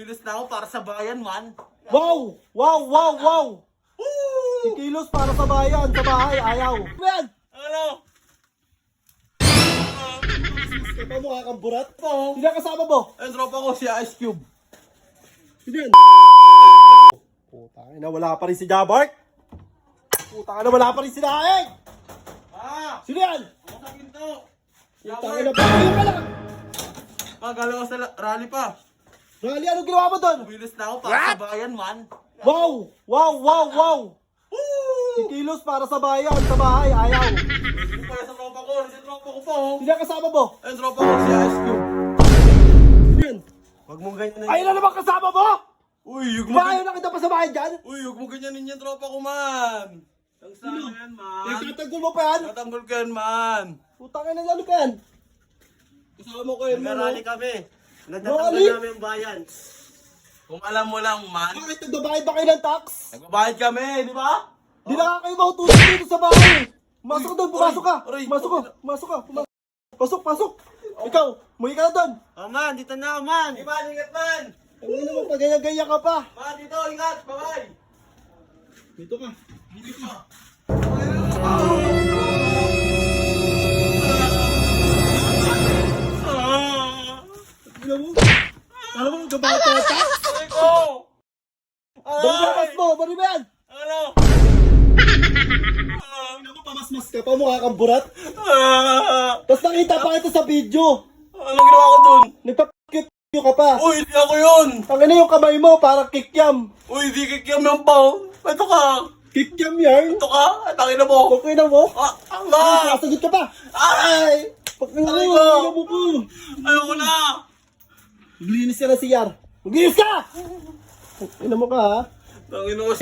Kilos na ako para sa bayan, man. Wow! Wow! Wow! Wow! Kikilos para sa bayan, sa bahay, ayaw. Man! Ano? Ito mo kang burat? Sino ang kasama mo? Ang tropa ko si Ice Cube. Sino yan? Putang ina, wala pa rin si Jabart. Putang ina, wala pa rin si Daeng. Ah! Sino yan? Ako sa ginto. Putang ina, bakit ka lang? Magalaw sa rally pa. Rally, anong ginawa mo doon? Kilos na ako para sa bayan, man. Wow! Wow! Wow! Wow! Kikilos para sa bayan, sa bahay, ayaw. Ito pala sa tropa ko. Sa tropa ko pa, oh. Sino ang kasama mo? Ang tropa ko si Ice Cube. Sino yan? Huwag mong ganyan. Ayun na naman kasama mo! Uy, huwag mo Bahay na kita pa sa bahay dyan? Uy, huwag mo ganyanin yan, tropa ko, man. Ang sana yan, man. Nagtatanggol mo pa yan? Natanggol ka yan, man. Putang ina, ano pa yan? Kasama ko yan, man. Nag-rally kami. Rally? Nagtatanggal namin ang bayan. Kung alam mo lang, man. Bakit nagbabayad ba kayo ng tax? Nagbabayad kami, di ba? Di na kayo mahutusin dito sa bahay. Masok doon, pumasok ka. Aray, Masok ka, masok ka. Pasok, pasok. Ikaw, muhi ka na doon. Oh man, dito na ako man. Di man, ingat, man. Ano naman, pagaya-gaya ka pa. Man, dito, ingat. Bye-bye. Dito ka. Dito ka. Ano mo? Ano mo, gabahat ka na tax? Aray ko. Baribakas mo, baribayan. Ano? Ano mo, pamasmas ka pa, mukha kang burat. Ah! Tapos nakita pa kita sa video. Anong ginawa ko dun? Nagpa-cute ka pa. Uy, hindi ako yun. Tangina yung kamay mo, parang kikyam. Uy, di kikiam yung pao. Ito ka. Kikyam yan. Ito ka. Tangin na mo. Okay na mo? Ah, tama. Sasagot ka pa. Ay! Pagkala Aray mo, ko. ano mo ko. Ayoko na. Maglinis ka na si Yar. Maglinis ka! Ina mo ka ha? Tangin na ko.